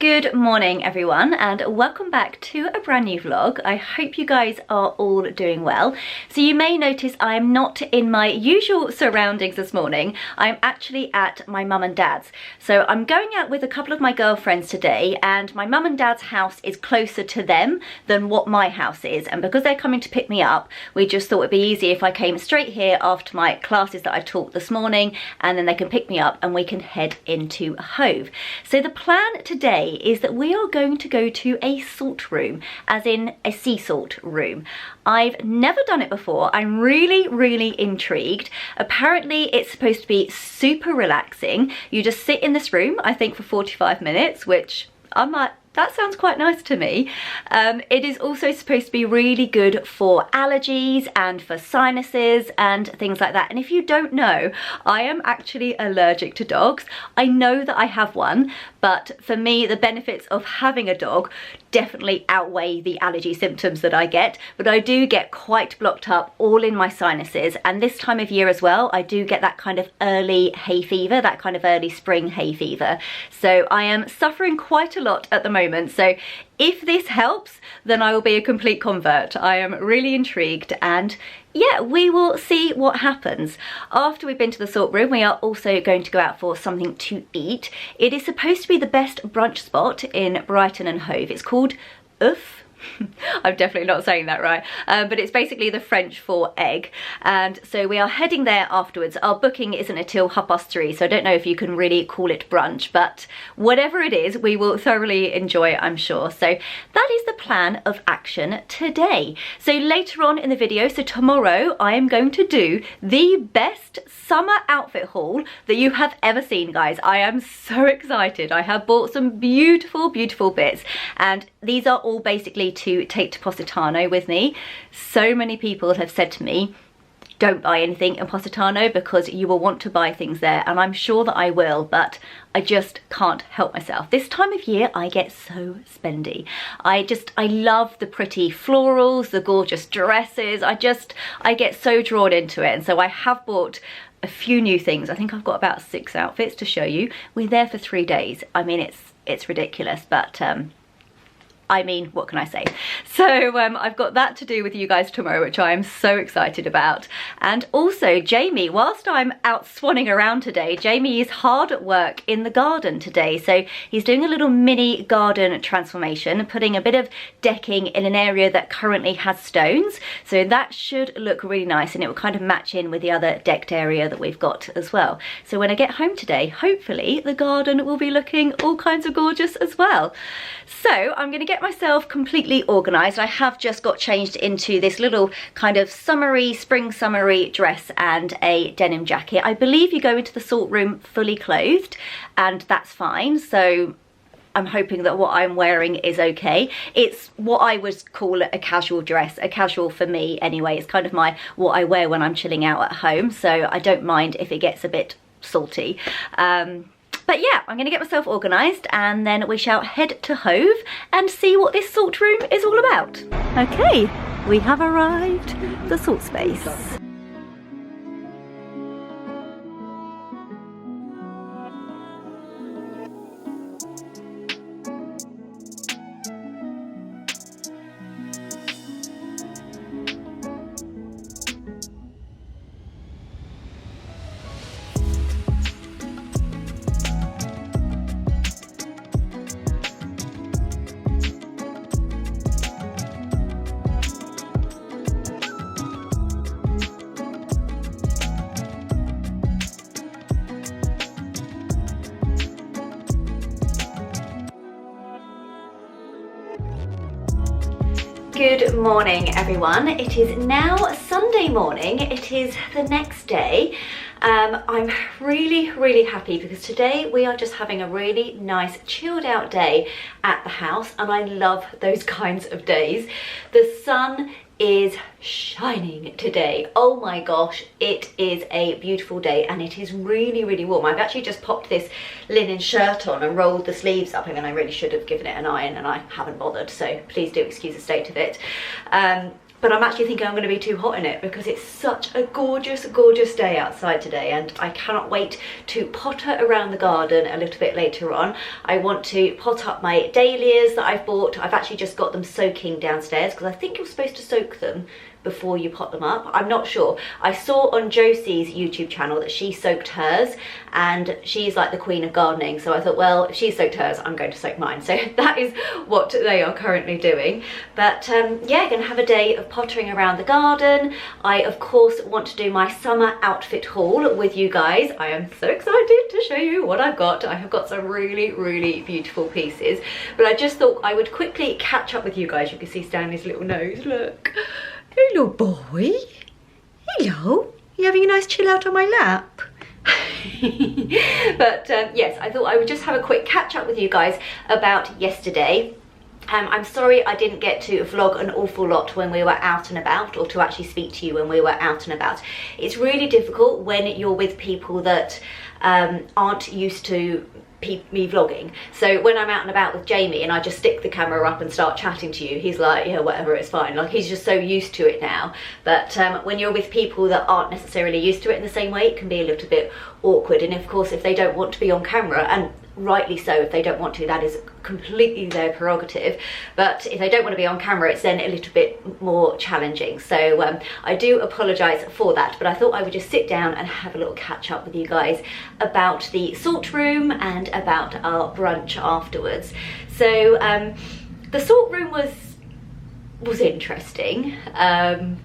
Good morning everyone and welcome back to a brand new vlog. I hope you guys are all doing well. So you may notice I am not in my usual surroundings this morning. I'm actually at my mum and dad's. So I'm going out with a couple of my girlfriends today and my mum and dad's house is closer to them than what my house is, and because they're coming to pick me up, we just thought it'd be easy if I came straight here after my classes that I taught this morning, and then they can pick me up and we can head into Hove. So the plan today is that we are going to go to a salt room, as in a sea salt room. I've never done it before. I'm really intrigued. Apparently it's supposed to be super relaxing. You just sit in this room, I think for 45 minutes, which I'm like, that sounds quite nice to me. It is also supposed to be really good for allergies and for sinuses and things like that. And if you don't know, I am actually allergic to dogs. I know that I have one, but for me, the benefits of having a dog definitely outweigh the allergy symptoms that I get. But I do get quite blocked up all in my sinuses. And this time of year as well, I do get that kind of early hay fever, that kind of early spring hay fever. So I am suffering quite a lot at the moment. So if this helps, then I will be a complete convert. I am really intrigued, and yeah, we will see what happens. After we've been to the salt room, we are also going to go out for something to eat. It is supposed to be the best brunch spot in Brighton and Hove. It's called Oof. I'm definitely not saying that right, but it's basically the French for egg, and so we are heading there afterwards. Our booking isn't until 3:30, so I don't know if you can really call it brunch, but whatever it is, we will thoroughly enjoy, I'm sure. So that is the plan of action today. So later on in the video, so tomorrow, I am going to do the best summer outfit haul that you have ever seen, guys. I am so excited. I have bought some beautiful bits, and these are all basically to take to Positano with me. So many people have said to me, don't buy anything in Positano because you will want to buy things there, and I'm sure that I will, but I just can't help myself. This time of year I get so spendy. I love the pretty florals, the gorgeous dresses. I get so drawn into it, and so I have bought a few new things. I think I've got about 6 outfits to show you. We're there for 3 days. I mean, it's ridiculous, but I mean, what can I say? So I've got that to do with you guys tomorrow, which I am so excited about. And also Jamie, whilst I'm out swanning around today, Jamie is hard at work in the garden today. So he's doing a little mini garden transformation, putting a bit of decking in an area that currently has stones. So that should look really nice, and it will kind of match in with the other decked area that we've got as well. So when I get home today, hopefully the garden will be looking all kinds of gorgeous as well. So I'm going to get myself completely organised. I have just got changed into this little kind of spring summery dress and a denim jacket. I believe you go into the salt room fully clothed, and that's fine. So I'm hoping that what I'm wearing is okay. It's what I would call a casual dress, a casual for me anyway. It's kind of what I wear when I'm chilling out at home, so I don't mind if it gets a bit salty. But yeah, I'm going to get myself organised, and then we shall head to Hove and see what this salt room is all about. Okay, we have arrived, the salt space. Good morning everyone. It is now Sunday morning. It is the next day. I'm really happy because today we are just having a really nice chilled out day at the house, and I love those kinds of days. The sun is shining today. Oh my gosh, it is a beautiful day, and it is really warm. I've actually just popped this linen shirt on and rolled the sleeves up. I mean, I really should have given it an iron and I haven't bothered, so please do excuse the state of it. but I'm actually thinking I'm going to be too hot in it because it's such a gorgeous, gorgeous day outside today, and I cannot wait to potter around the garden a little bit later on. I want to pot up my dahlias that I've bought. I've actually just got them soaking downstairs because I think you're supposed to soak them before you pot them up. I'm not sure. I saw on Josie's YouTube channel that she soaked hers, and she's like the queen of gardening, so I thought, well, if she soaked hers, I'm going to soak mine. So that is what they are currently doing. But yeah, gonna have a day of pottering around the garden. I of course want to do my summer outfit haul with you guys. I am so excited to show you what I've got. I have got some really, really beautiful pieces, but I just thought I would quickly catch up with you guys. You can see Stanley's little nose, look. Hello, boy. Hello. You having a nice chill out on my lap? But yes, I thought I would just have a quick catch up with you guys about yesterday. I'm sorry I didn't get to vlog an awful lot when we were out and about, or to actually speak to you when we were out and about. It's really difficult when you're with people that aren't used to me vlogging. So when I'm out and about with Jamie and I just stick the camera up and start chatting to you, he's like, yeah, whatever, it's fine. Like, he's just so used to it now. But when you're with people that aren't necessarily used to it in the same way, it can be a little bit awkward. And of course, if they don't want to be on camera, and rightly so, if they don't want to, that is completely their prerogative, but if they don't want to be on camera, it's then a little bit more challenging. So I do apologize for that, but I thought I would just sit down and have a little catch up with you guys about the salt room and about our brunch afterwards. So the salt room was interesting. I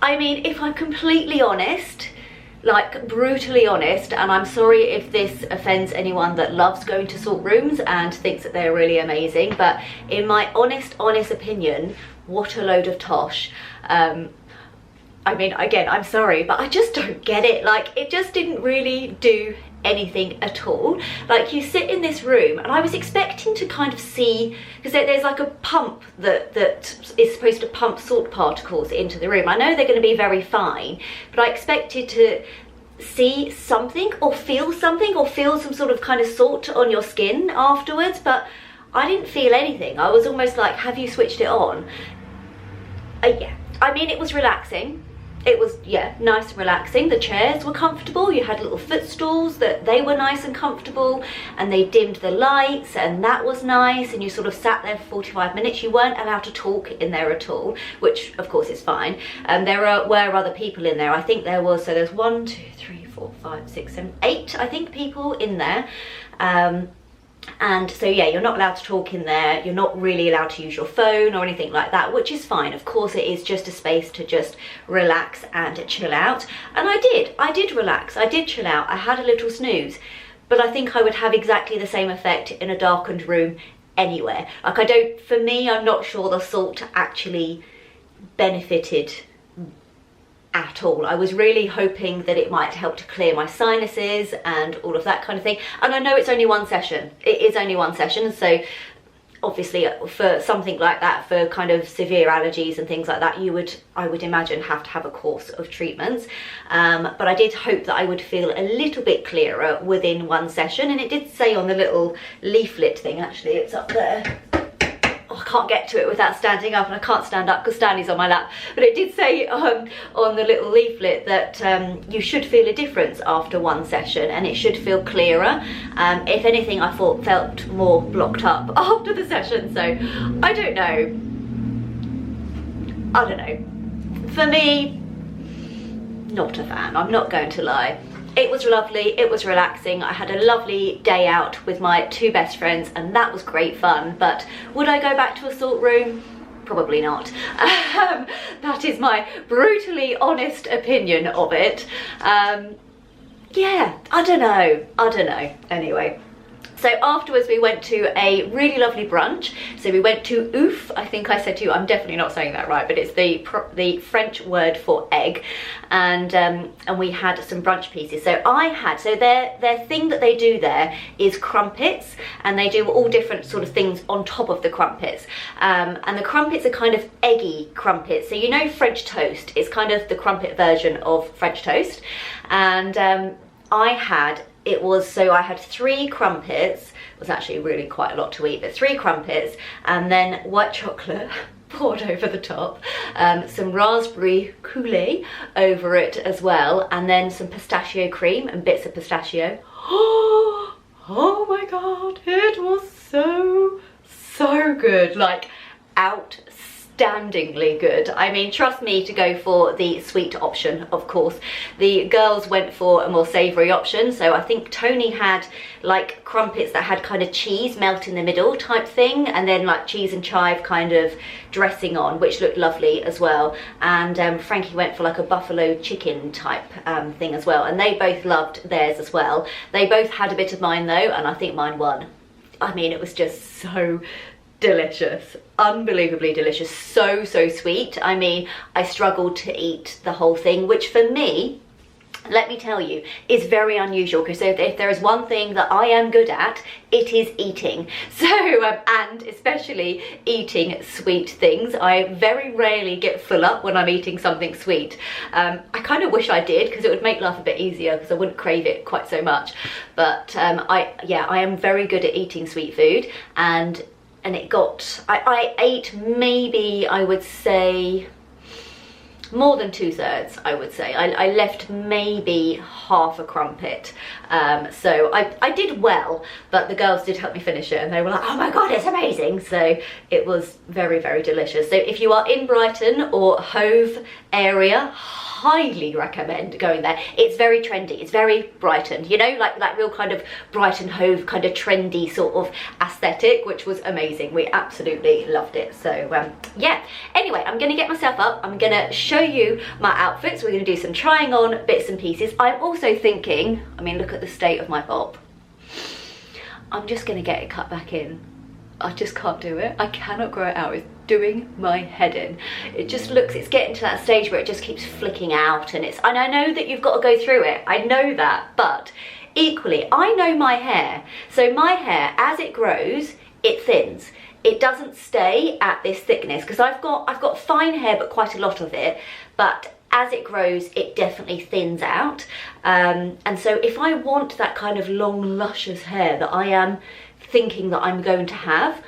mean, if I'm completely honest, like brutally honest, and I'm sorry if this offends anyone that loves going to salt rooms and thinks that they're really amazing, but in my honest opinion, what a load of tosh. I mean, again, I'm sorry, but I just don't get it. Like, it just didn't really do anything at all. Like, you sit in this room, and I was expecting to kind of see, because there's like a pump that is supposed to pump salt particles into the room. I know they're going to be very fine, but I expected to see something or feel some sort of kind of salt on your skin afterwards, but I didn't feel anything. I was almost like, have you switched it on? Yeah, I mean, it was relaxing. It was, yeah, nice and relaxing. The chairs were comfortable. You had little footstools that they were nice and comfortable, and they dimmed the lights, and that was nice. And you sort of sat there for 45 minutes. You weren't allowed to talk in there at all, which of course is fine. There were other people in there. I think there was, so there's 1, 2, 3, 4, 5, 6, 7, 8, I think, people in there. And so yeah, you're not allowed to talk in there. You're not really allowed to use your phone or anything like that, which is fine. Of course, it is just a space to just relax and chill out. And I did relax. I did chill out. I had a little snooze, but I think I would have exactly the same effect in a darkened room anywhere. Like, for me, I'm not sure the salt actually benefited at all. I was really hoping that it might help to clear my sinuses and all of that kind of thing. And I know it's only one session. It is only one session, so obviously for something like that, for kind of severe allergies and things like that, I would imagine have to have a course of treatments. But I did hope that I would feel a little bit clearer within one session, and it did say on the little leaflet thing, actually, it's up there. I can't get to it without standing up, and I can't stand up because Stanley's on my lap, but it did say on the little leaflet that you should feel a difference after one session, and it should feel clearer. If anything, I felt more blocked up after the session, so I don't know. For me, not a fan, I'm not going to lie. It was lovely, it was relaxing. I had a lovely day out with my 2 best friends, and that was great fun. But would I go back to a salt room? Probably not. That is my brutally honest opinion of it. Yeah, I don't know. Anyway. So afterwards we went to a really lovely brunch. So we went to Oof, I think I said to you, I'm definitely not saying that right, but it's the French word for egg, and we had some brunch pieces. So their thing that they do there is crumpets, and they do all different sort of things on top of the crumpets. And the crumpets are kind of eggy crumpets. So you know French toast is kind of the crumpet version of French toast, and I had 3 crumpets. It was actually really quite a lot to eat, but 3 crumpets, and then white chocolate poured over the top, some raspberry coulis over it as well, and then some pistachio cream and bits of pistachio. Oh my god, it was so good, like outstandingly good. I mean, trust me to go for the sweet option, of course. The girls went for a more savoury option, so I think Tony had like crumpets that had kind of cheese melt in the middle type thing, and then like cheese and chive kind of dressing on, which looked lovely as well. And Frankie went for like a buffalo chicken type thing as well, and they both loved theirs as well. They both had a bit of mine though, and I think mine won. I mean, it was just so delicious, unbelievably delicious, so sweet. I mean, I struggled to eat the whole thing, which for me, let me tell you, is very unusual, because if there is one thing that I am good at, it is eating. So, and especially eating sweet things. I very rarely get full up when I'm eating something sweet. I kind of wish I did, because it would make life a bit easier, because I wouldn't crave it quite so much. But I am very good at eating sweet food, and it got, I ate maybe, I would say, more than 2/3, I would say. I left maybe half a crumpet. So I did well, but the girls did help me finish it, and they were like, oh my god, it's amazing. So it was very delicious. So if you are in Brighton or Hove area, highly recommend going there. It's very trendy, it's very Brighton, you know, like real kind of Brighton Hove kind of trendy sort of aesthetic, which was amazing. We absolutely loved it. So yeah, anyway, I'm gonna get myself up, I'm gonna show you my outfits, we're gonna do some trying on bits and pieces. I'm also thinking, I mean, look at the state of my bob. I'm just gonna get it cut back in. I just can't do it. I cannot grow it out. It's doing my head in. It just looks, it's getting to that stage where it just keeps flicking out, and I know that you've got to go through it. I know that, but equally, I know my hair. So my hair, as it grows, it thins. It doesn't stay at this thickness, because I've got fine hair, but quite a lot of it. But as it grows, it definitely thins out. And so if I want that kind of long, luscious hair that I am thinking that I'm going to have,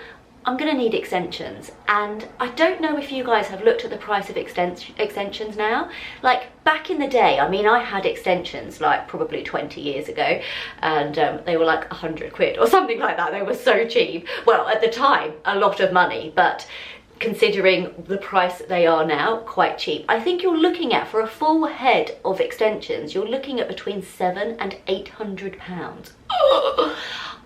I'm going to need extensions. And I don't know if you guys have looked at the price of extensions now. Like back in the day, I mean, I had extensions like probably 20 years ago, and they were like 100 quid or something like that. They were so cheap. Well, at the time, a lot of money, but considering the price they are now, quite cheap. I think you're looking at, for a full head of extensions, you're looking at between £700 and £800.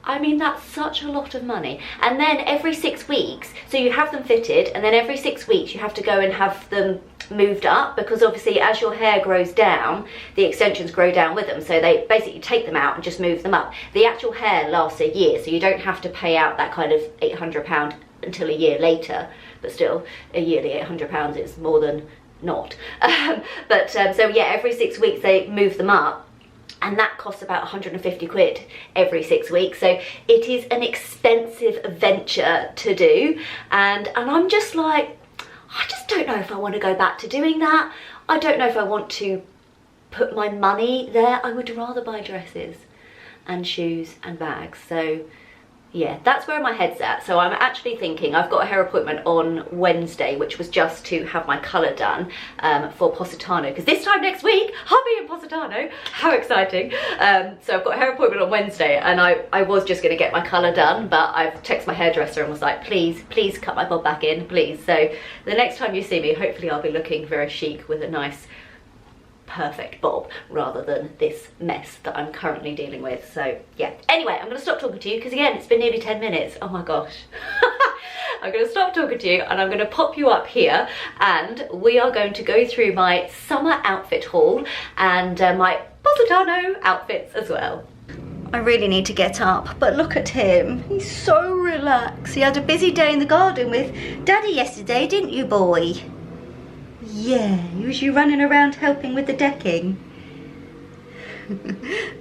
I mean, that's such a lot of money. And then every 6 weeks, so you have them fitted, and then every 6 weeks you have to go and have them moved up, because obviously as your hair grows down, the extensions grow down with them. So they basically take them out and just move them up. The actual hair lasts a year, so you don't have to pay out that kind of £800 until a year later. But still, a yearly £800 is more than not. So yeah, every 6 weeks they move them up, and that costs about 150 quid every 6 weeks. So it is an expensive venture to do, and I'm just like, I just don't know if I want to go back to doing that. I don't know if I want to put my money there. I would rather buy dresses and shoes and bags. So yeah, that's where my head's at. So I'm actually thinking, I've got a hair appointment on Wednesday, which was just to have my colour done for Positano, because this time next week I'll be in Positano. How exciting. So I've got a hair appointment on Wednesday, and I was just going to get my colour done, but I've texted my hairdresser and was like, please cut my bob back in, please. So the next time you see me, hopefully I'll be looking very chic with a nice perfect bob, rather than this mess that I'm currently dealing with. So yeah, anyway, I'm gonna stop talking to you, because again, it's been nearly 10 minutes. Oh my gosh. I'm gonna stop talking to you, and I'm gonna pop you up here, and we are going to go through my summer outfit haul and my Positano outfits as well. I really need to get up, but look at him. He's so relaxed. He had a busy day in the garden with Daddy yesterday, didn't you, boy? Yeah, was you running around helping with the decking?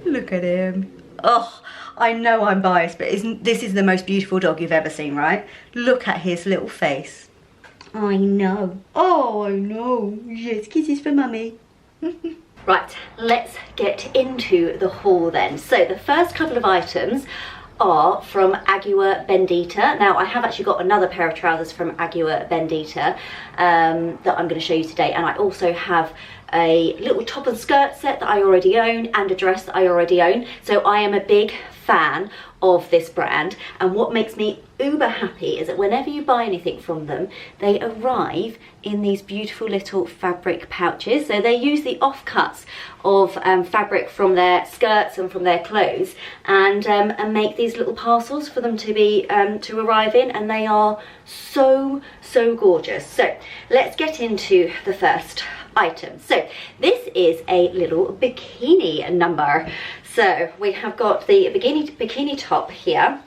Look at him. Oh, I know I'm biased, but this is the most beautiful dog you've ever seen, right? Look at his little face. I know. Oh, I know. Yes, kisses for mummy. Right, let's get into the haul then. So the first couple of items are from Agua Bendita. Now I have actually got another pair of trousers from Agua Bendita that I'm going to show you today, and I also have a little top and skirt set that I already own and a dress that I already own. So I am a big fan of this brand, and what makes me uber happy is that whenever you buy anything from them, they arrive in these beautiful little fabric pouches. So they use the offcuts of fabric from their skirts and from their clothes, and make these little parcels for them to be to arrive in, and they are so gorgeous. So let's get into the first item. So this is a little bikini number. So we have got the bikini top here.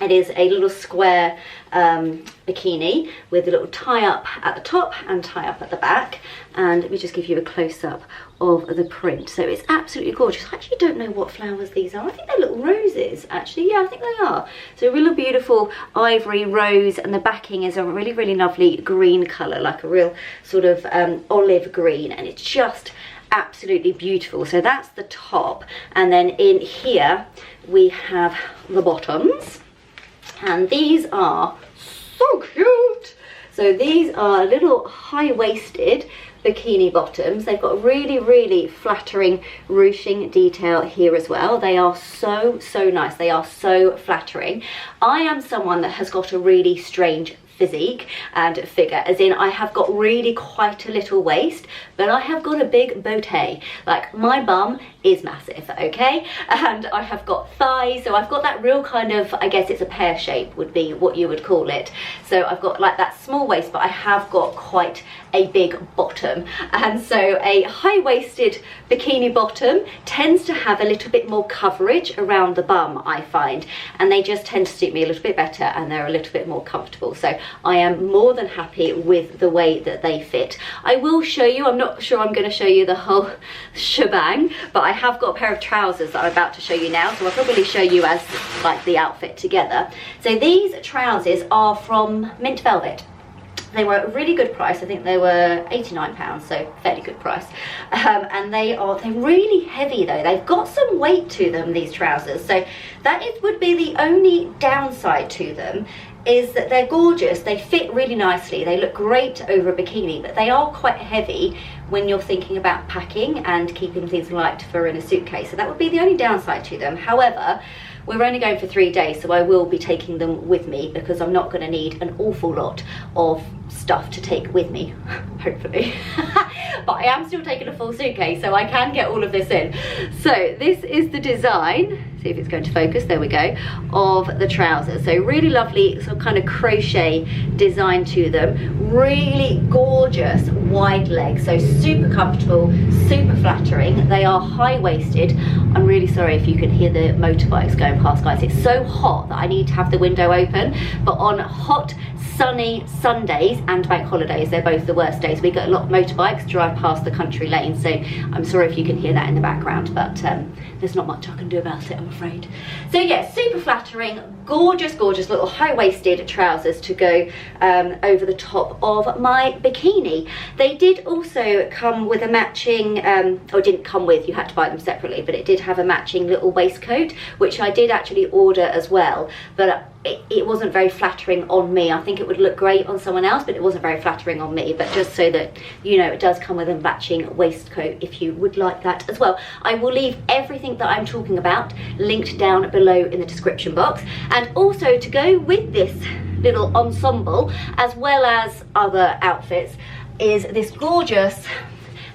It is a little square bikini with a little tie up at the top and tie up at the back, and let me just give you a close-up of the print. So it's absolutely gorgeous. I actually don't know what flowers these are. I think they're little roses actually. Yeah, I think they are. So a really beautiful ivory rose, and the backing is a really lovely green colour, like a real sort of olive green, and it's just absolutely beautiful. So that's the top, and then in here we have the bottoms, and these are so cute. So these are little high-waisted bikini bottoms. They've got really flattering ruching detail here as well. They are so nice. They are so flattering. I am someone that has got a really strange physique and figure, as in I have got really quite a little waist, but I have got a big botte. Like, my bum is massive, okay, and I have got thighs, so I've got that real kind of, I guess it's a pear shape would be what you would call it. So I've got like that small waist, but I have got quite a big bottom, and so a high-waisted bikini bottom tends to have a little bit more coverage around the bum, I find, and they just tend to suit me a little bit better, and they're a little bit more comfortable. So I am more than happy with the way that they fit. I will show you, I'm not sure I'm going to show you the whole shebang, but I have got a pair of trousers that I'm about to show you now, so I'll probably show you as like the outfit together. So these trousers are from Mint Velvet. They were a really good price. I think they were £89, so fairly good price. And they're really heavy though. They've got some weight to them, these trousers. So that would be the only downside to them, is that they're gorgeous. They fit really nicely. They look great over a bikini, but they are quite heavy when you're thinking about packing and keeping things light for in a suitcase. So that would be the only downside to them. However, we're only going for 3 days, so I will be taking them with me because I'm not going to need an awful lot of stuff to take with me, hopefully. But I am still taking a full suitcase, so I can get all of this in. So this is the design, see if it's going to focus, there we go, of the trousers. So really lovely sort of kind of crochet design to them. Really gorgeous wide legs, so super comfortable, super flattering. They are high-waisted. I'm really sorry if you can hear the motorbikes going past, guys. It's so hot that I need to have the window open, but on hot sunny Sundays and bank holidays, they're both the worst days. We get a lot of motorbikes drive past the country lane, so I'm sorry if you can hear that in the background, but there's not much I can do about it, I'm afraid. So yeah, super flattering, gorgeous little high-waisted trousers to go over the top of my bikini. They did also come with a matching, or didn't come with, you had to buy them separately, but it did have a matching little waistcoat, which I did actually order as well, but it wasn't very flattering on me. I think it would look great on someone else, but it wasn't very flattering on me. But just so that you know, it does come with a matching waistcoat if you would like that as well. I will leave everything that I'm talking about linked down below in the description box. And also, to go with this little ensemble, as well as other outfits, is this gorgeous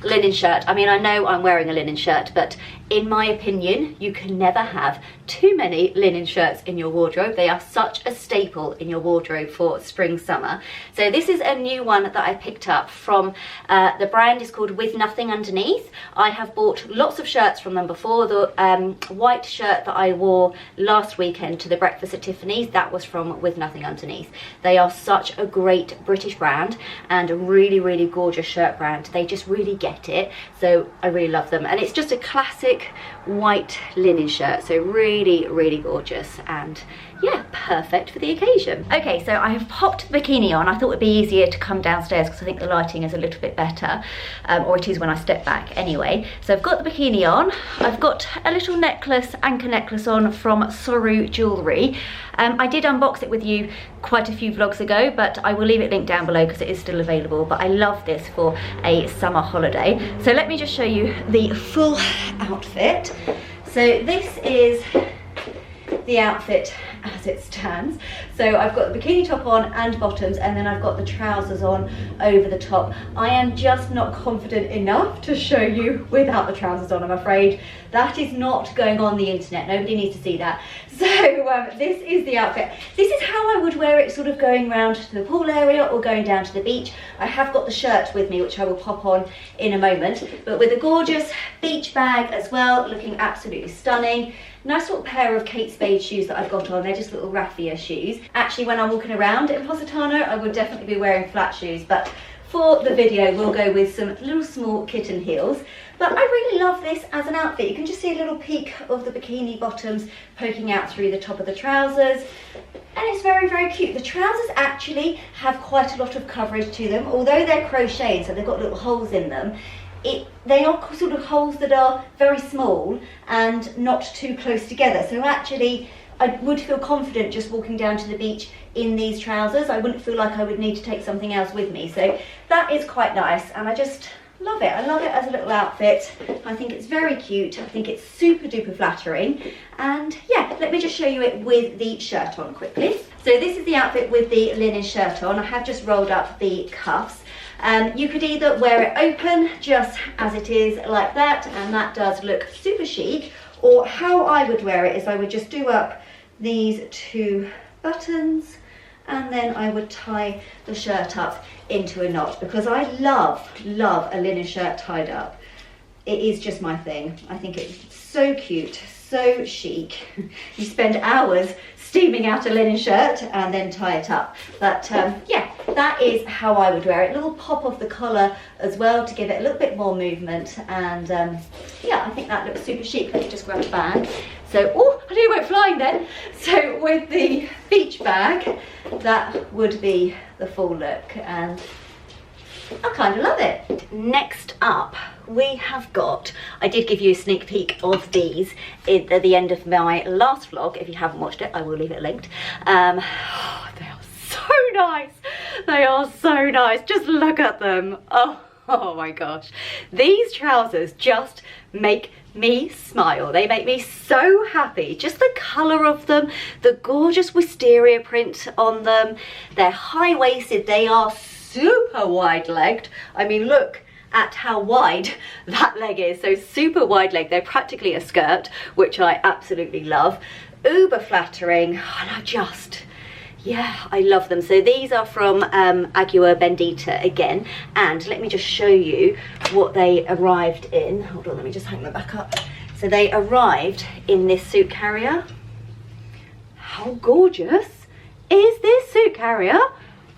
linen shirt. I mean, I know I'm wearing a linen shirt, but in my opinion, you can never have too many linen shirts in your wardrobe. They are such a staple in your wardrobe for spring, summer. So this is a new one that I picked up from, the brand is called With Nothing Underneath. I have bought lots of shirts from them before. The white shirt that I wore last weekend to the breakfast at Tiffany's, that was from With Nothing Underneath. They are such a great British brand and a really gorgeous shirt brand. They just really get it. So I really love them. And it's just a classic white linen shirt, so really gorgeous, and yeah, perfect for the occasion. Okay, so I have popped the bikini on. I thought it'd be easier to come downstairs because I think the lighting is a little bit better, or it is when I step back anyway. So I've got the bikini on. I've got a little necklace, anchor necklace on from Soru Jewellery. I did unbox it with you quite a few vlogs ago, but I will leave it linked down below because it is still available. But I love this for a summer holiday. So let me just show you the full outfit. So this is the outfit as it stands. So I've got the bikini top on and bottoms, and then I've got the trousers on over the top. I am just not confident enough to show you without the trousers on, I'm afraid. That is not going on the internet. Nobody needs to see that. So this is the outfit. This is how I would wear it, sort of going around to the pool area or going down to the beach. I have got the shirt with me, which I will pop on in a moment, but with a gorgeous beach bag as well, looking absolutely stunning. Nice little pair of Kate Spade shoes that I've got on. They're just little raffia shoes. Actually, when I'm walking around in Positano, I would definitely be wearing flat shoes, but for the video, we'll go with some little small kitten heels. But I really love this as an outfit. You can just see a little peek of the bikini bottoms poking out through the top of the trousers. And it's very, very cute. The trousers actually have quite a lot of coverage to them. Although they're crocheted, so they've got little holes in them, they are sort of holes that are very small and not too close together. So actually, I would feel confident just walking down to the beach in these trousers. I wouldn't feel like I would need to take something else with me. So that is quite nice, and I just love it. I love it as a little outfit. I think it's very cute. I think it's super duper flattering. And yeah, let me just show you it with the shirt on quickly. So this is the outfit with the linen shirt on. I have just rolled up the cuffs. You could either wear it open just as it is like that, and that does look super chic, or how I would wear it is I would just do up these two buttons, and then I would tie the shirt up into a knot, because I love a linen shirt tied up. It is just my thing. I think it's so cute, so chic. You spend hours steaming out a linen shirt and then tie it up. But yeah, that is how I would wear it. A little pop of the collar as well to give it a little bit more movement. And yeah, I think that looks super chic. Let me just grab a bag. So, oh, I nearly went flying then. So with the beach bag, that would be the full look. And I kind of love it. Next up, we have got, I did give you a sneak peek of these at the end of my last vlog. If you haven't watched it, I will leave it linked. They are so nice. They are so nice. Just look at them. Oh my gosh. These trousers just make me smile. They make me so happy. Just the colour of them, the gorgeous wisteria print on them. They're high-waisted. They are super wide-legged. I mean, look at how wide that leg is. So super wide leg. They're practically a skirt, which I absolutely love. Uber flattering, and yeah, I love them. So these are from Agua Bendita again, and let me just show you what they arrived in. Hold on, let me just hang them back up. So they arrived in this suit carrier. How gorgeous is this suit carrier?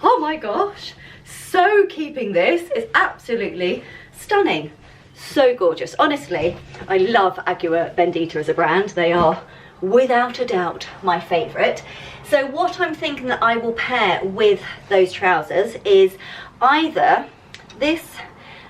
Oh my gosh. So keeping this is absolutely stunning. So gorgeous. Honestly, I love Agua Bendita as a brand. They are without a doubt my favourite. So what I'm thinking that I will pair with those trousers is either this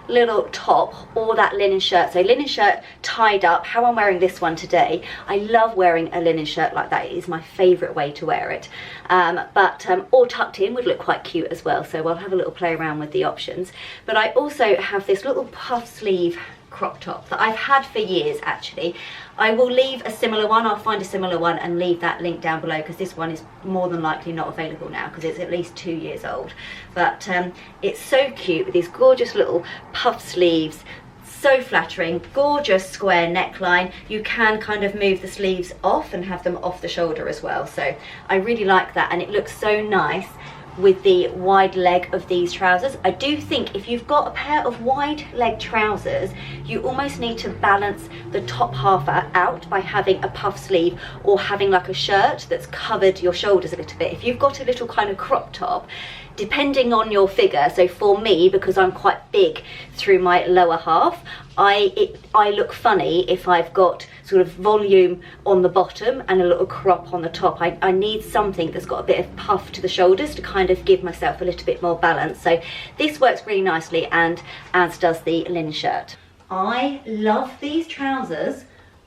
little top or that linen shirt. So linen shirt tied up, how I'm wearing this one today. I love wearing a linen shirt like that. It is my favourite way to wear it. Or tucked in would look quite cute as well. So I'll have a little play around with the options. But I also have this little puff sleeve crop top that I've had for years actually. I will leave a similar one. I'll find a similar one and leave that link down below, because this one is more than likely not available now because it's at least 2 years old. But it's so cute with these gorgeous little puff sleeves. So flattering, gorgeous square neckline. You can kind of move the sleeves off and have them off the shoulder as well. So I really like that, and it looks so nice with the wide leg of these trousers. I do think if you've got a pair of wide leg trousers, you almost need to balance the top half out by having a puff sleeve or having like a shirt that's covered your shoulders a little bit. If you've got a little kind of crop top, depending on your figure, so for me, because I'm quite big through my lower half, I look funny if I've got sort of volume on the bottom and a little crop on the top. I need something that's got a bit of puff to the shoulders to kind of give myself a little bit more balance. So this works really nicely, and as does the linen shirt. I love these trousers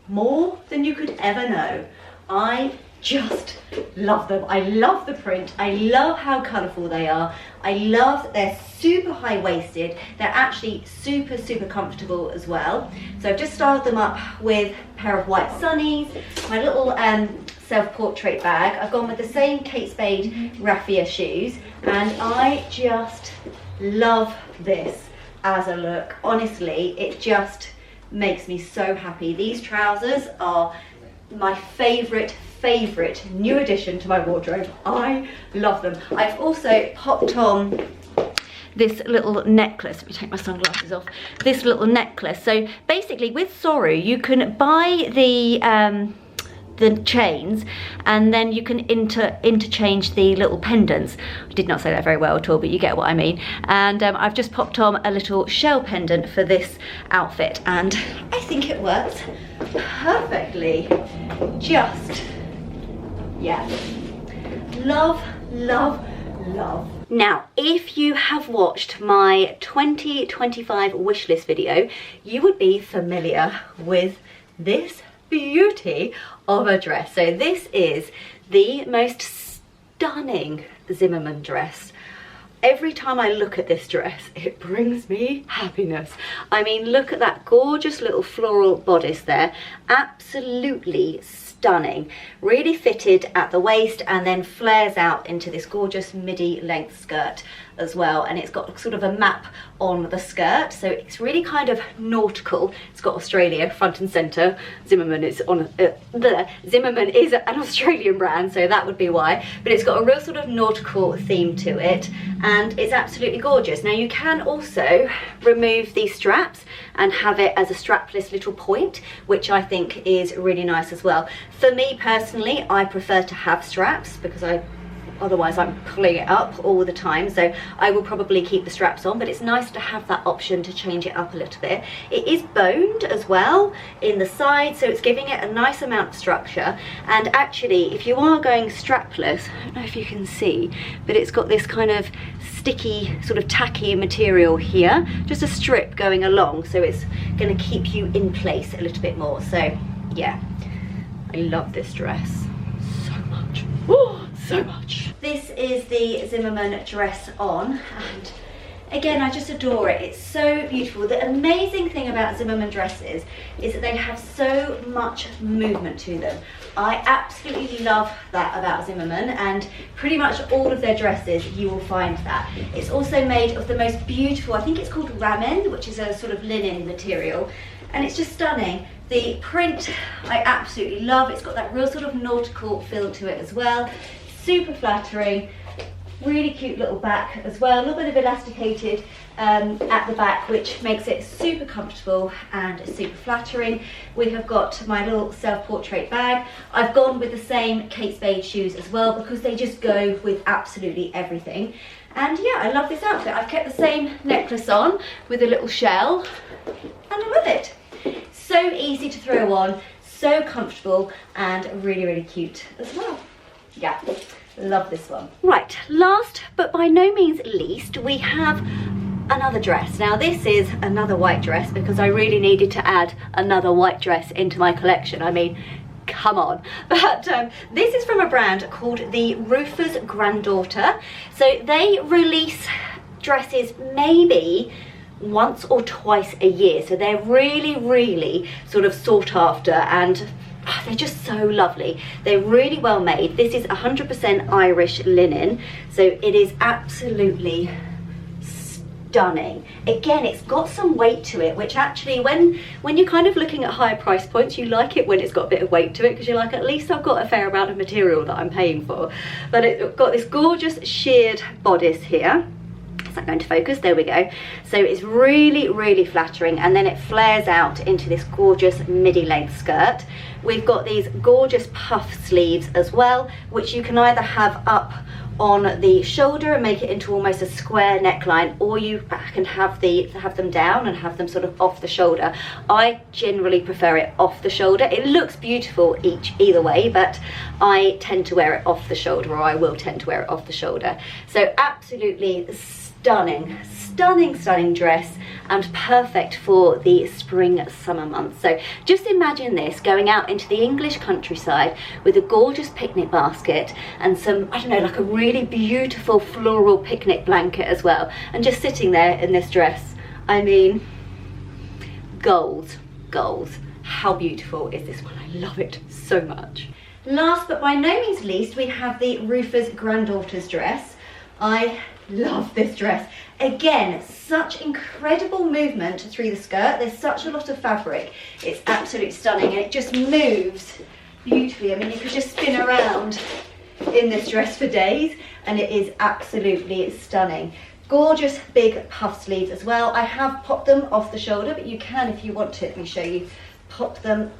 more than you could ever know. I just love them. I love the print. I love how colourful they are. I love that they're super high-waisted. They're actually super, super comfortable as well. So I've just styled them up with a pair of white sunnies, my little self-portrait bag. I've gone with the same Kate Spade raffia shoes, and I just love this as a look. Honestly, it just makes me so happy. These trousers are my favourite new addition to my wardrobe. I love them. I've also popped on this little necklace. Let me take my sunglasses off. This little necklace. So basically with Soru you can buy the chains, and then you can interchange the little pendants. I did not say that very well at all, but you get what I mean. And I've just popped on a little shell pendant for this outfit, and I think it works perfectly. Just, yeah, love, love, love. Now, if you have watched my 2025 wishlist video, you would be familiar with this beauty of a dress. So this is the most stunning Zimmermann dress. Every time I look at this dress, it brings me happiness. I mean, look at that gorgeous little floral bodice there. Absolutely stunning. Really fitted at the waist and then flares out into this gorgeous midi length skirt as well. And it's got sort of a map on the skirt, so it's really kind of nautical. It's got Australia front and centre. Zimmermann is Zimmermann is an Australian brand, so that would be why. But it's got a real sort of nautical theme to it, and it's absolutely gorgeous. Now you can also remove these straps and have it as a strapless little point, which I think is really nice as well. For me personally, I prefer to have straps because otherwise I'm pulling it up all the time, so I will probably keep the straps on, but it's nice to have that option to change it up a little bit. It is boned as well in the side, so it's giving it a nice amount of structure. And actually, if you are going strapless, I don't know if you can see, but it's got this kind of sticky, sort of tacky material here, just a strip going along, so it's going to keep you in place a little bit more. So yeah, I love this dress so much. Ooh, so much. This is the Zimmermann dress on, and again, I just adore it. It's so beautiful. The amazing thing about Zimmermann dresses is that they have so much movement to them. I absolutely love that about Zimmermann, and pretty much all of their dresses you will find that. It's also made of the most beautiful, I think it's called ramen, which is a sort of linen material, and it's just stunning. The print I absolutely love. It's got that real sort of nautical feel to it as well. Super flattering, really cute little back as well, a little bit of elasticated at the back, which makes it super comfortable and super flattering. We have got my little self-portrait bag. I've gone with the same Kate Spade shoes as well because they just go with absolutely everything. And yeah, I love this outfit. I've kept the same necklace on with a little shell, and I love it. So easy to throw on, so comfortable, and really, really cute as well. Yeah, love this one. Right, last but by no means least, we have another dress. Now this is another white dress because I really needed to add another white dress into my collection. I mean, come on. But this is from a brand called the Roofer's Granddaughter. So they release dresses maybe once or twice a year, so they're really, really sort of sought after, and they're just so lovely. They're really well made. This is 100% Irish linen, so it is absolutely stunning. Again, it's got some weight to it, which actually when you're kind of looking at higher price points, you like it when it's got a bit of weight to it, because you're like, at least I've got a fair amount of material that I'm paying for. But it's got this gorgeous sheared bodice here. Is that going to focus? There we go. So it's really, really flattering, and then it flares out into this gorgeous midi length skirt. We've got these gorgeous puff sleeves as well, which you can either have up on the shoulder and make it into almost a square neckline, or you can have them down and have them sort of off the shoulder. I generally prefer it off the shoulder. It looks beautiful either way, but I tend to wear it off the shoulder, or I will tend to wear it off the shoulder. So absolutely stunning, stunning, stunning dress, and perfect for the spring summer months. So just imagine this, going out into the English countryside with a gorgeous picnic basket and some, I don't know, like a really beautiful floral picnic blanket as well, and just sitting there in this dress. I mean, goals, goals. How beautiful is this one? I love it so much. Last but by no means least, we have the Roofer's granddaughter's dress. I love this dress. Again, such incredible movement through the skirt. There's such a lot of fabric. It's absolutely stunning, and it just moves beautifully. I mean, you could just spin around in this dress for days, and it is absolutely stunning. Gorgeous big puff sleeves as well. I have popped them off the shoulder, but you can, if you want to, let me show you, pop them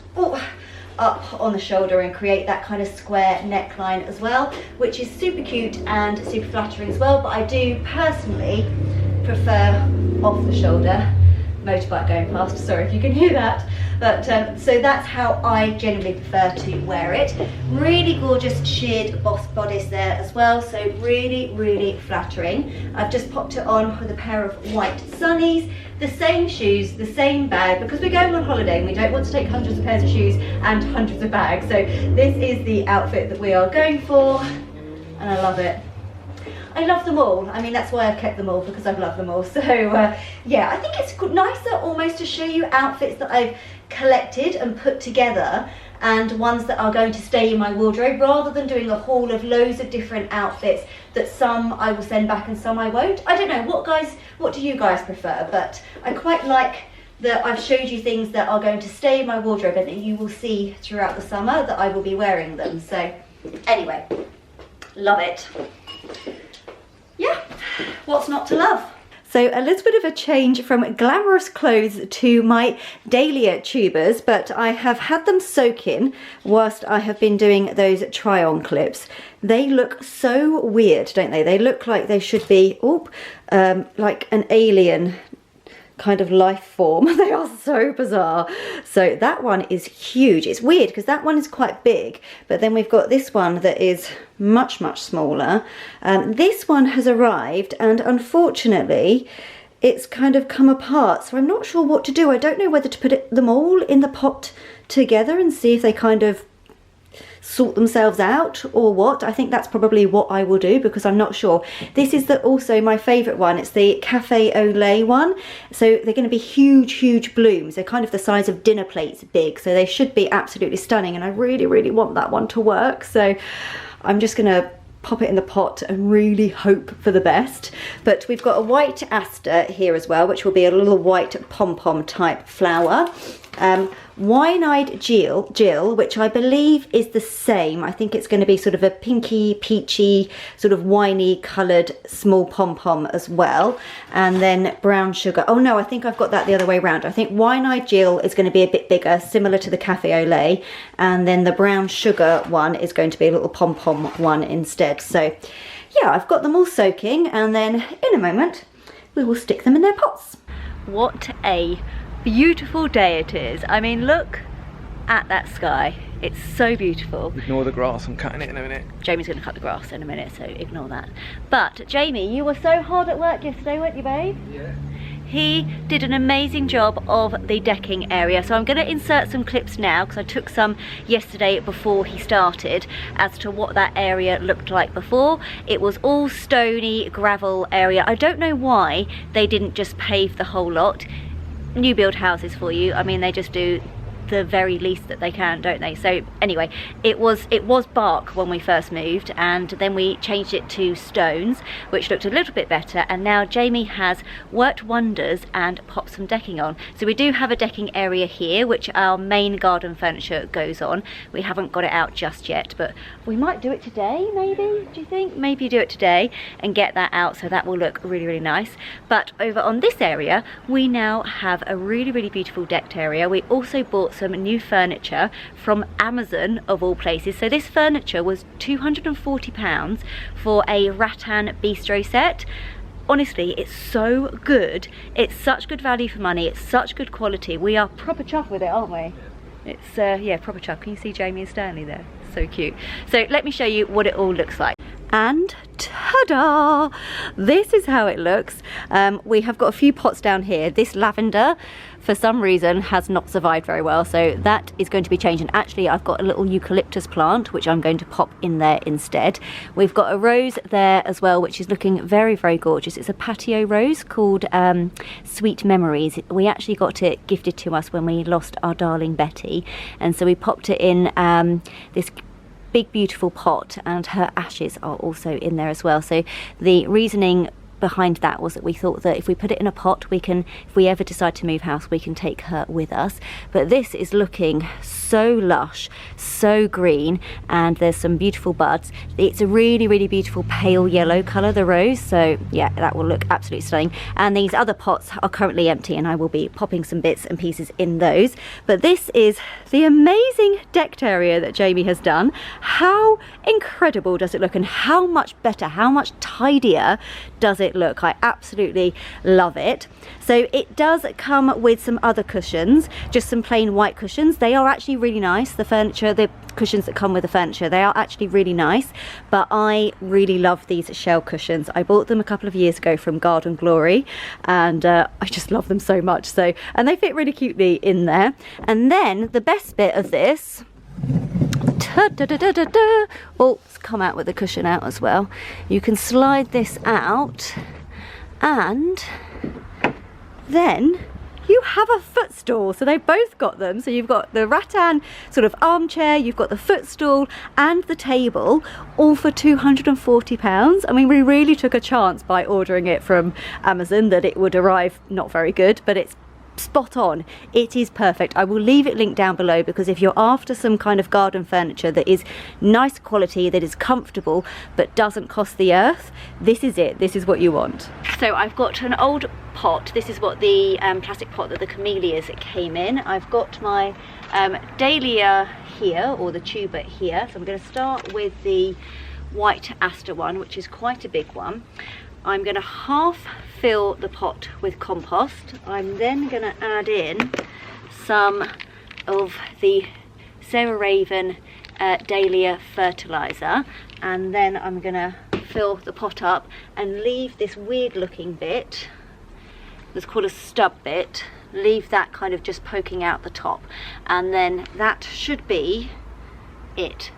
up on the shoulder and create that kind of square neckline as well, which is super cute and super flattering as well. But I do personally prefer off the shoulder. Motorbike going past, sorry if you can hear that. But so that's how I generally prefer to wear it. Really gorgeous sheared bodice there as well, so really, really flattering. I've just popped it on with a pair of white sunnies, the same shoes, the same bag, because we're going on holiday and we don't want to take hundreds of pairs of shoes and hundreds of bags. So this is the outfit that we are going for, and I love it. I love them all. I mean, that's why I've kept them all, because I love them all. So yeah, I think it's nicer almost to show you outfits that I've collected and put together, and ones that are going to stay in my wardrobe, rather than doing a haul of loads of different outfits that some I will send back and some I won't. I don't know, what do you guys prefer? But I quite like that I've showed you things that are going to stay in my wardrobe and that you will see throughout the summer that I will be wearing them. So anyway, love it. Yeah, what's not to love? So a little bit of a change from glamorous clothes to my dahlia tubers, but I have had them soak in whilst I have been doing those try-on clips. They look so weird, don't they? They look like they should be, like an alien kind of life form. They are so bizarre. So that one is huge. It's weird because that one is quite big, but then we've got this one that is much, much smaller. This one has arrived, and unfortunately it's kind of come apart, so I'm not sure what to do. I don't know whether to put them all in the pot together and see if they kind of sort themselves out or what. I think that's probably what I will do, because I'm not sure. This is also my favourite one. It's the Cafe au Lait one. So they're going to be huge, huge blooms. They're kind of the size of dinner plates big, so they should be absolutely stunning, and I really, really want that one to work. So I'm just going to pop it in the pot and really hope for the best. But we've got a white aster here as well, which will be a little white pom-pom type flower. Wine-eyed Jill, which I believe is the same. I think it's going to be sort of a pinky, peachy, sort of winey coloured small pom-pom as well. And then brown sugar. Oh no, I think I've got that the other way around. I think wine-eyed Jill is going to be a bit bigger, similar to the Cafe au Lait. And then the brown sugar one is going to be a little pom-pom one instead. So yeah, I've got them all soaking, and then in a moment we will stick them in their pots. What a beautiful day it is. I mean, look at that sky. It's so beautiful. Ignore the grass, I'm cutting it in a minute. Jamie's going to cut the grass in a minute, so ignore that. But Jamie, you were so hard at work yesterday, weren't you, babe? Yeah. He did an amazing job of the decking area, so I'm going to insert some clips now, because I took some yesterday before he started, as to what that area looked like before. It was all stony gravel area. I don't know why they didn't just pave the whole lot. New build houses for you. I mean, they just do the very least that they can, don't they? So anyway, it was bark when we first moved, and then we changed it to stones, which looked a little bit better, and now Jamie has worked wonders and popped some decking on. So we do have a decking area here, which our main garden furniture goes on. We haven't got it out just yet, but we might do it today, maybe. Do you think? Maybe do it today and get that out, so that will look really, really nice. But over on this area, we now have a really, really beautiful decked area. We also bought some some new furniture from Amazon of all places. So this furniture was £240 for a rattan bistro set. Honestly, it's so good. It's such good value for money. It's such good quality. We are proper chuffed with it, aren't we? It's yeah, proper chuffed. Can you see Jamie and Stanley there? So cute. So let me show you what it all looks like. And ta-da! This is how it looks. We have got a few pots down here. This lavender, for some reason, has not survived very well, so that is going to be changed. And actually, I've got a little eucalyptus plant, which I'm going to pop in there instead. We've got a rose there as well, which is looking very, very gorgeous. It's a patio rose called Sweet Memories. We actually got it gifted to us when we lost our darling Betty, and so we popped it in this big beautiful pot, and her ashes are also in there as well. So the reasoning behind that was that we thought that if we put it in a pot, we can, if we ever decide to move house, we can take her with us. But this is looking so lush, so green, and there's some beautiful buds. It's a really, really beautiful pale yellow colour, the rose, so yeah, that will look absolutely stunning. And these other pots are currently empty, and I will be popping some bits and pieces in those. But this is the amazing decked area that Jamie has done. How incredible does it look, and how much better, how much tidier does it look? I absolutely love it. So it does come with some other cushions, just some plain white cushions. They are actually really nice. The furniture, the cushions that come with the furniture, they are actually really nice, but I really love these shell cushions. I bought them a couple of years ago from Garden Glory, and I just love them so much. So, and they fit really cutely in there. And then the best bit of this, oh, it's come out with the cushion out as well. You can slide this out, and then you have a footstool. So they've both got them. So you've got the rattan sort of armchair, you've got the footstool and the table, all for £240. I mean, we really took a chance by ordering it from Amazon that it would arrive not very good, but it's spot on. It is perfect. I will leave it linked down below, because if you're after some kind of garden furniture that is nice quality, that is comfortable but doesn't cost the earth, this is it. This is what you want. So I've got an old pot. This is what the plastic pot that the camellias came in. I've got my dahlia here, or the tuber here. So I'm going to start with the white aster one, which is quite a big one. I'm going to half fill the pot with compost. I'm then going to add in some of the Sarah Raven dahlia fertilizer, and then I'm going to fill the pot up and leave this weird looking bit that's called a stub bit, leave that kind of just poking out the top, and then that should be it.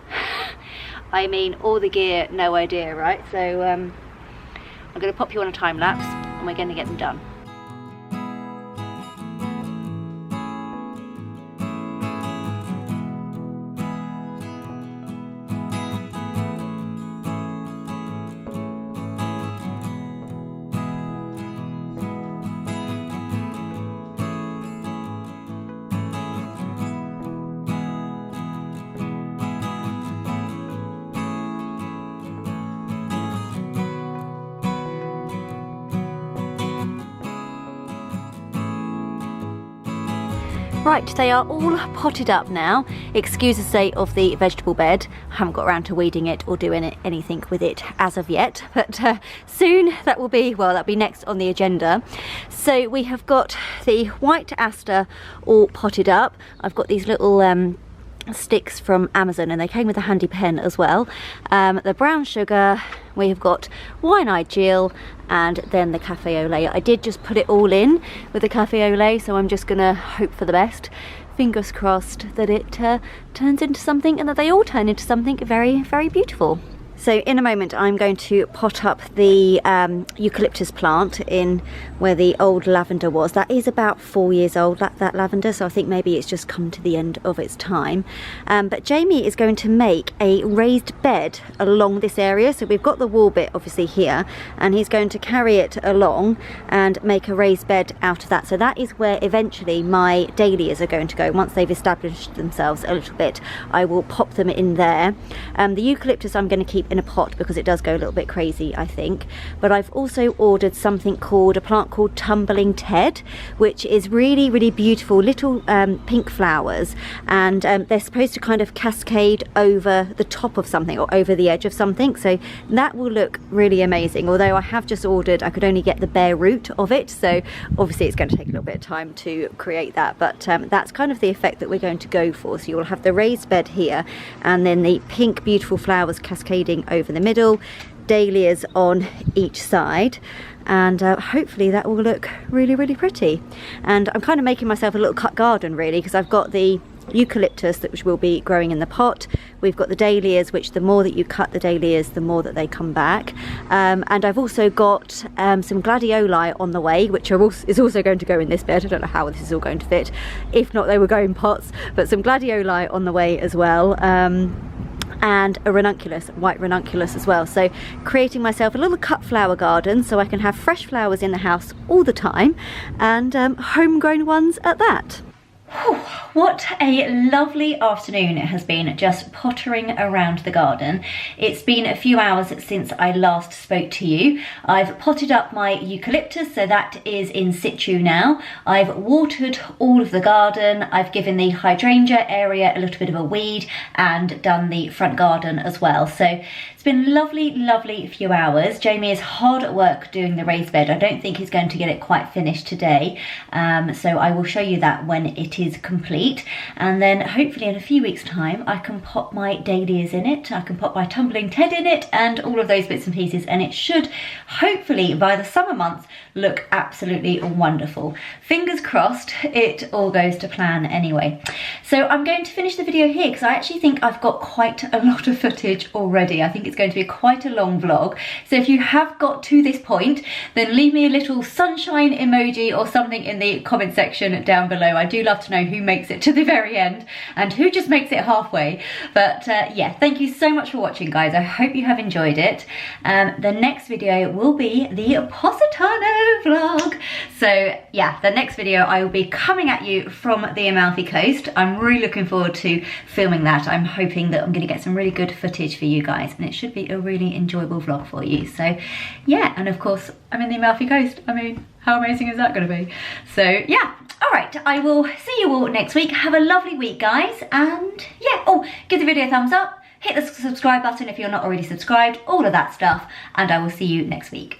I mean, all the gear, no idea, right? So I'm going to pop you on a time lapse, and we're going to get them done. Right, they are all potted up now. Excuse the state of the vegetable bed. I haven't got around to weeding it or doing anything with it as of yet, but soon that will be, well, that'll be next on the agenda. So we have got the white aster all potted up. I've got these little sticks from Amazon, and they came with a handy pen as well. The brown sugar, we have got wine-eyed Jill, and then the cafe au lait. I did just put it all in with the cafe au lait, so I'm just gonna hope for the best. Fingers crossed that it turns into something, and that they all turn into something very, very beautiful. So in a moment I'm going to pot up the eucalyptus plant in where the old lavender was. That is about 4 years old, that lavender, so I think maybe it's just come to the end of its time. But Jamie is going to make a raised bed along this area. So we've got the wall bit obviously here, and he's going to carry it along and make a raised bed out of that. So that is where eventually my dahlias are going to go. Once they've established themselves a little bit, I will pop them in there. The eucalyptus I'm going to keep in a pot because it does go a little bit crazy, I think. But I've also ordered something called, a plant called Tumbling Ted, which is really, really beautiful little pink flowers, and they're supposed to kind of cascade over the top of something or over the edge of something, so that will look really amazing. Although I have just ordered, I could only get the bare root of it, so obviously it's going to take a little bit of time to create that, but that's kind of the effect that we're going to go for. So you'll have the raised bed here, and then the pink beautiful flowers cascading over the middle, dahlias on each side, and hopefully that will look really, really pretty. And I'm kind of making myself a little cut garden really, because I've got the eucalyptus that which will be growing in the pot. We've got the dahlias, which the more that you cut the dahlias, the more that they come back. And I've also got some gladioli on the way, which is also going to go in this bed. I don't know how this is all going to fit. If not, they will go in pots, but some gladioli on the way as well. And a ranunculus, white ranunculus as well. So creating myself a little cut flower garden so I can have fresh flowers in the house all the time, and homegrown ones at that. What a lovely afternoon it has been just pottering around the garden. It's been a few hours since I last spoke to you. I've potted up my eucalyptus, so that is in situ now. I've watered all of the garden. I've given the hydrangea area a little bit of a weed and done the front garden as well. So it's been lovely few hours. Jamie is hard at work doing the raised bed. I don't think he's going to get it quite finished today, so I will show you that when it is complete. And then hopefully in a few weeks time I can pop my dahlias in it, I can pop my Tumbling Ted in it, and all of those bits and pieces, and it should hopefully by the summer months look absolutely wonderful. Fingers crossed it all goes to plan anyway. So I'm going to finish the video here because I actually think I've got quite a lot of footage already. I think it's going to be quite a long vlog. So if you have got to this point, then leave me a little sunshine emoji or something in the comment section down below. I do love to know who makes it to the very end and who just makes it halfway. But yeah, thank you so much for watching, guys. I hope you have enjoyed it. The next video will be the Positano vlog. So yeah, the next video I will be coming at you from the Amalfi Coast. I'm really looking forward to filming that. I'm hoping that I'm going to get some really good footage for you guys, and it should be a really enjoyable vlog for you. So yeah, and of course I'm in the Amalfi Coast. I mean, how amazing is that going to be? So yeah, all right, I will see you all next week. Have a lovely week, guys, and yeah, oh, give the video a thumbs up, hit the subscribe button if you're not already subscribed, all of that stuff, and I will see you next week.